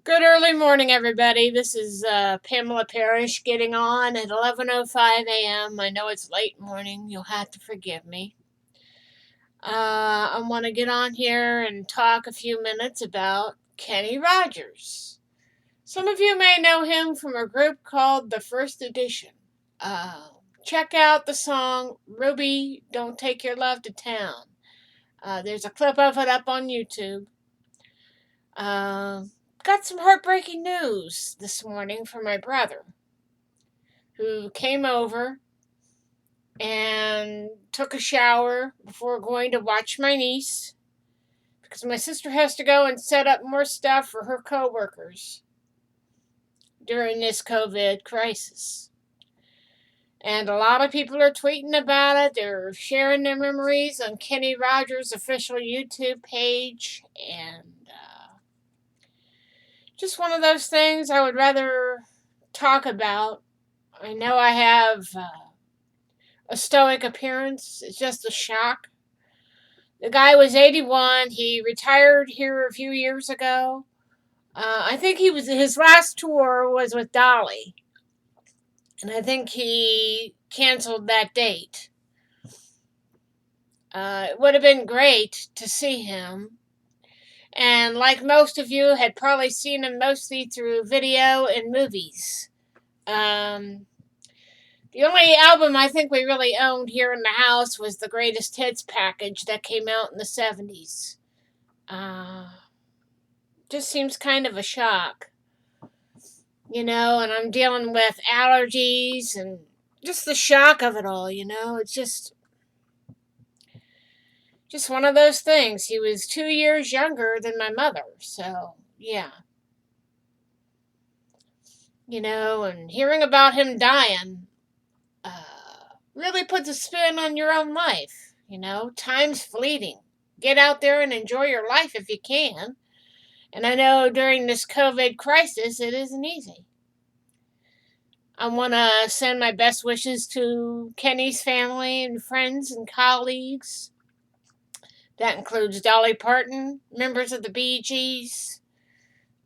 Good early morning, everybody. This is Pamela Parrish getting on at 11:05 a.m. I know it's late morning. You'll have to forgive me. I want to get on here and talk a few minutes about Kenny Rogers. Some of you may know him from a group called The First Edition. Uh, Check out the song Ruby, Don't Take Your Love to Town. There's a clip of it up on YouTube. Uh, Got some heartbreaking news this morning from my brother, who came over and took a shower before going to watch my niece, because my sister has to go and set up more stuff for her coworkers during this COVID crisis. And a lot of people are tweeting about it. They're sharing their memories on Kenny Rogers' official YouTube page, and just one of those things I would rather talk about. I know I have a stoic appearance. It's just a shock. The guy was 81. He retired here a few years ago. I think his last tour was with Dolly, and I think he canceled that date. It would have been great to see him. And like most of you, had probably seen him mostly through video and movies. The only album I think we really owned here in the house was the Greatest Hits package that came out in the 70s. Just seems kind of a shock. And I'm dealing with allergies and just the shock of it all, It's just one of those things. He was 2 years younger than my mother, so yeah. And hearing about him dying really puts a spin on your own life. Time's fleeting. Get out there and enjoy your life if you can. And I know during this COVID crisis, it isn't easy. I want to send my best wishes to Kenny's family and friends and colleagues. That includes Dolly Parton, members of the Bee Gees,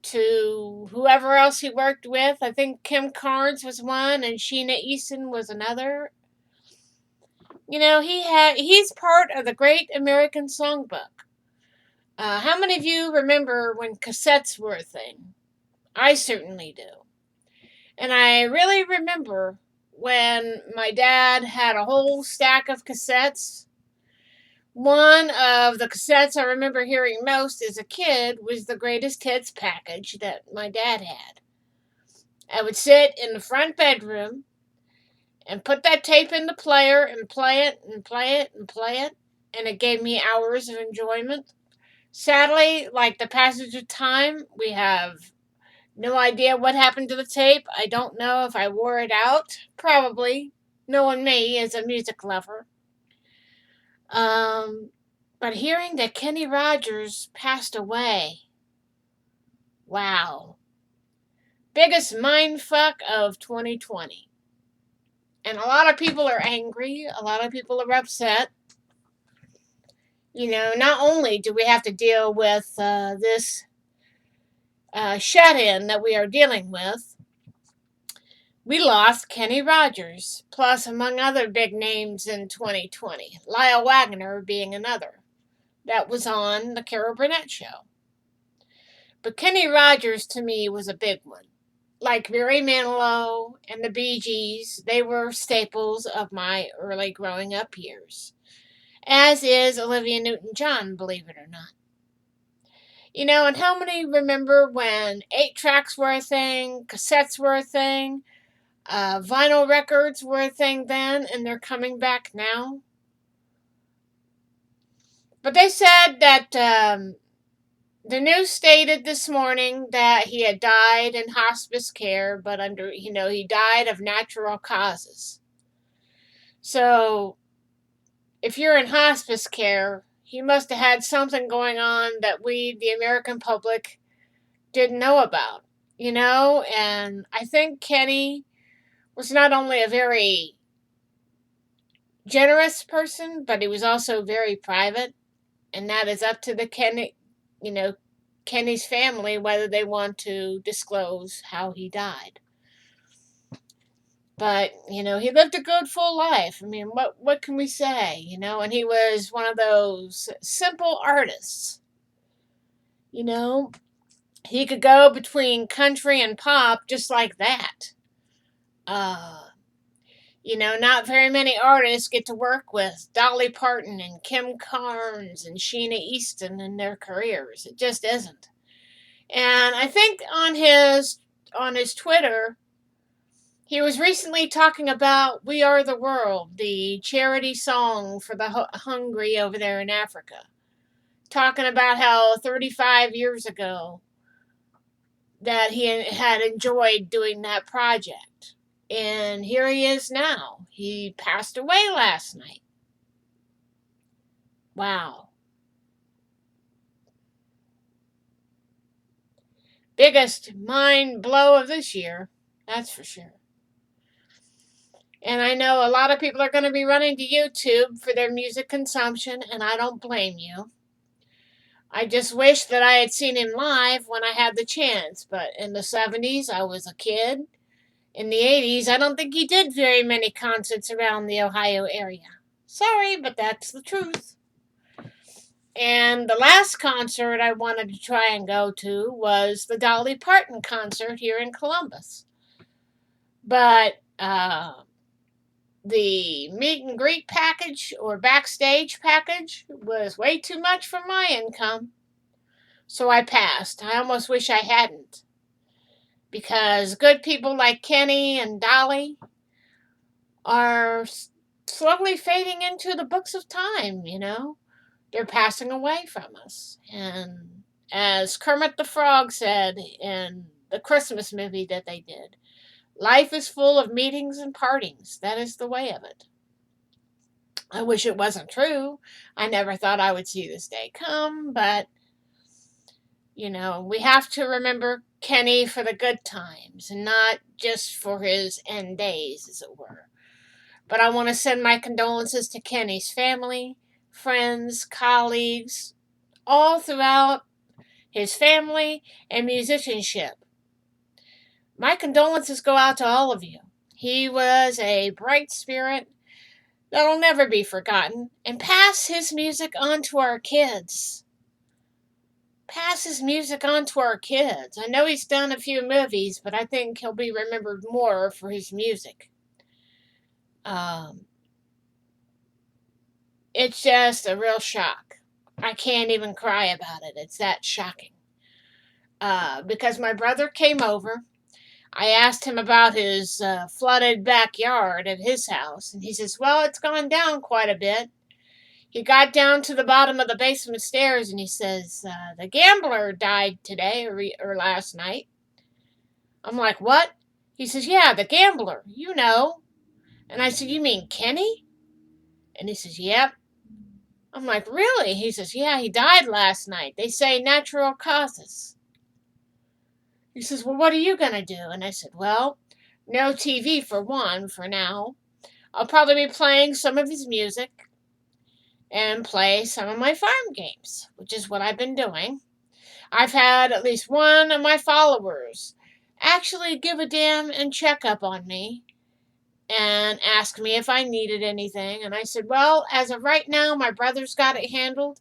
to whoever else he worked with. I think Kim Carnes was one and Sheena Easton was another. He's part of the Great American Songbook. How many of you remember when cassettes were a thing? I certainly do. And I really remember when my dad had a whole stack of cassettes. One of the cassettes I remember hearing most as a kid was the Greatest Hits package that my dad had. I would sit in the front bedroom and put that tape in the player and play it and play it and play it, and it gave me hours of enjoyment. Sadly, like the passage of time, we have no idea what happened to the tape. I don't know if I wore it out. Probably, knowing me as a music lover. But hearing that Kenny Rogers passed away, wow. Biggest mindfuck of 2020. And a lot of people are angry. A lot of people are upset. Not only do we have to deal with this shut-in that we are dealing with, we lost Kenny Rogers, plus among other big names in 2020, Lyle Wagner being another. That was on the Carol Burnett Show. But Kenny Rogers, to me, was a big one. Like Barry Manilow and the Bee Gees, they were staples of my early growing up years. As is Olivia Newton-John, believe it or not. And how many remember when 8-tracks were a thing, cassettes were a thing, vinyl records were a thing then, and they're coming back now? But they said that the news stated this morning that he had died in hospice care, but he died of natural causes. So, if you're in hospice care, he must have had something going on that we, the American public, didn't know about, And I think Kenny was not only a very generous person, but he was also very private, and that is up to the Kenny, Kenny's family whether they want to disclose how he died. But, he lived a good full life. I mean, what can we say, And he was one of those simple artists, you know? He could go between country and pop just like that. Not very many artists get to work with Dolly Parton and Kim Carnes and Sheena Easton in their careers. It just isn't. And I think on his Twitter, he was recently talking about "We Are the World," the charity song for the hungry over there in Africa. Talking about how 35 years ago that he had enjoyed doing that project. And here he is now. He passed away last night. Wow. Biggest mind blow of this year. That's for sure. And I know a lot of people are going to be running to YouTube for their music consumption, and I don't blame you. I just wish that I had seen him live when I had the chance, but in the 70s, I was a kid. In the 80s, I don't think he did very many concerts around the Ohio area. Sorry, but that's the truth. And the last concert I wanted to try and go to was the Dolly Parton concert here in Columbus. But the meet and greet package or backstage package was way too much for my income. So I passed. I almost wish I hadn't. Because good people like Kenny and Dolly are slowly fading into the books of time, They're passing away from us. And as Kermit the Frog said in the Christmas movie that they did, life is full of meetings and partings. That is the way of it. I wish it wasn't true. I never thought I would see this day come, but, we have to remember Kenny for the good times and not just for his end days, as it were. But I want to send my condolences to Kenny's family, friends, colleagues, all throughout his family and musicianship. My condolences go out to all of you. He was a bright spirit that'll never be forgotten. And pass his music on to our kids. Pass his music on to our kids. I know he's done a few movies, but I think he'll be remembered more for his music. It's just a real shock. I can't even cry about it. It's that shocking. Because my brother came over. I asked him about his flooded backyard of his house, and he says, well, it's gone down quite a bit. He got down to the bottom of the basement stairs, and he says, the gambler died today or last night. I'm like, what? He says, yeah, the gambler, And I said, you mean Kenny? And he says, yep. I'm like, really? He says, yeah, he died last night. They say natural causes. He says, well, what are you going to do? And I said, well, no TV for one, for now. I'll probably be playing some of his music and play some of my farm games, which is what I've been doing. I've had at least one of my followers actually give a damn and check up on me and ask me if I needed anything. And I said, well, as of right now, my brother's got it handled.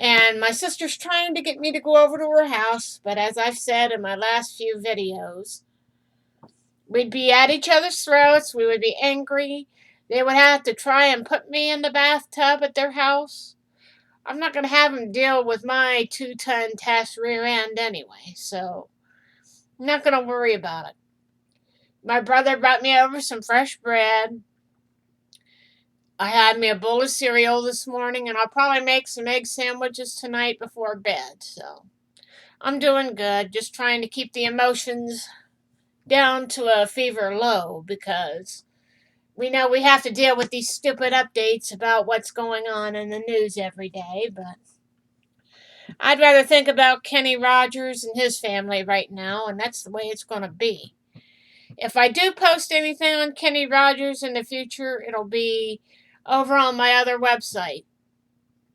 And my sister's trying to get me to go over to her house. But as I've said in my last few videos, we'd be at each other's throats. We would be angry. They would have to try and put me in the bathtub at their house. I'm not going to have them deal with my 2-ton test rear end anyway. So I'm not going to worry about it. My brother brought me over some fresh bread. I had me a bowl of cereal this morning, and I'll probably make some egg sandwiches tonight before bed. So I'm doing good, just trying to keep the emotions down to a fever low because we know we have to deal with these stupid updates about what's going on in the news every day, but I'd rather think about Kenny Rogers and his family right now, and that's the way it's going to be. If I do post anything on Kenny Rogers in the future, it'll be over on my other website,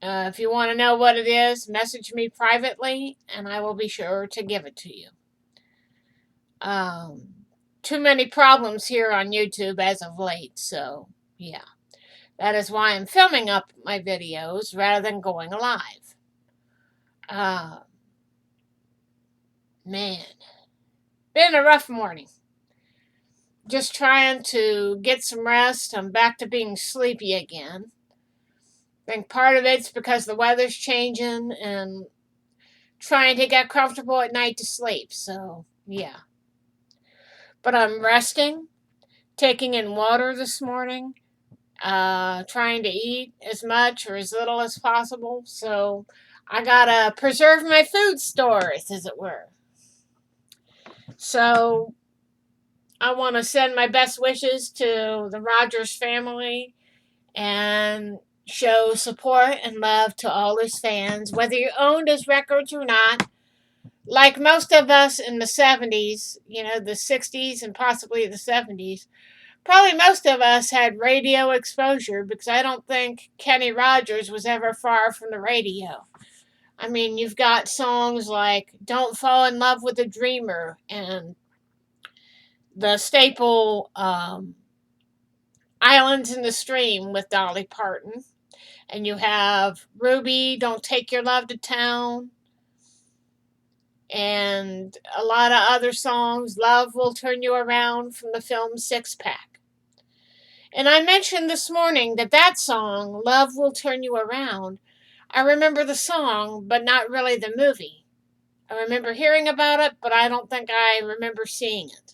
If you want to know what it is, message me privately and I will be sure to give it to you. Too many problems here on YouTube as of late, so yeah. That is why I'm filming up my videos rather than going live. Man, been a rough morning. Just trying to get some rest. I'm back to being sleepy again. I think part of it's because the weather's changing and trying to get comfortable at night to sleep, so yeah. But I'm resting, taking in water this morning, trying to eat as much or as little as possible, so I gotta preserve my food stores, as it were. So I want to send my best wishes to the Rogers family and show support and love to all his fans, whether you owned his records or not. Like most of us in the 70s, the 60s and possibly the 70s, probably most of us had radio exposure because I don't think Kenny Rogers was ever far from the radio. I mean, you've got songs like Don't Fall in Love with a Dreamer and the staple Islands in the Stream with Dolly Parton. And you have Ruby, Don't Take Your Love to Town. And a lot of other songs. Love Will Turn You Around from the film Six Pack. And I mentioned this morning that song, Love Will Turn You Around, I remember the song, but not really the movie. I remember hearing about it, but I don't think I remember seeing it.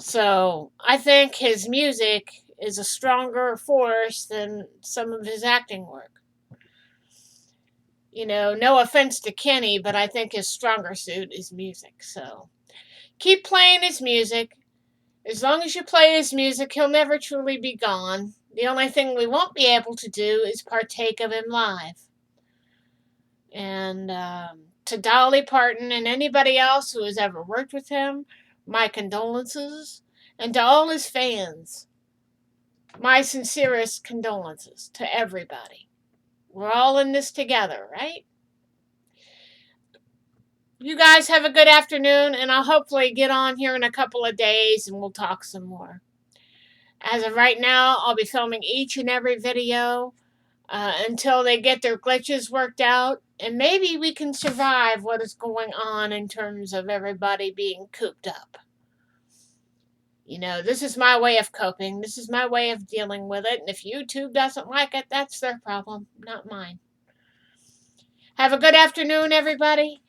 So I think his music is a stronger force than some of his acting work. No offense to Kenny, but I think his stronger suit is music. So keep playing his music. As long as you play his music, he'll never truly be gone. The only thing we won't be able to do is partake of him live. And to Dolly Parton and anybody else who has ever worked with him, my condolences. And to all his fans, my sincerest condolences to everybody. We're all in this together, right? You guys have a good afternoon, and I'll hopefully get on here in a couple of days and we'll talk some more. As of right now, I'll be filming each and every video until they get their glitches worked out, and maybe we can survive what is going on in terms of everybody being cooped up. This is my way of coping. This is my way of dealing with it, and if YouTube doesn't like it, that's their problem, not mine. Have a good afternoon, everybody.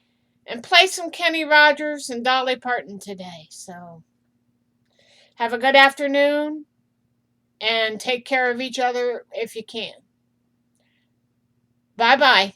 And play some Kenny Rogers and Dolly Parton today. So have a good afternoon and take care of each other if you can. Bye-bye.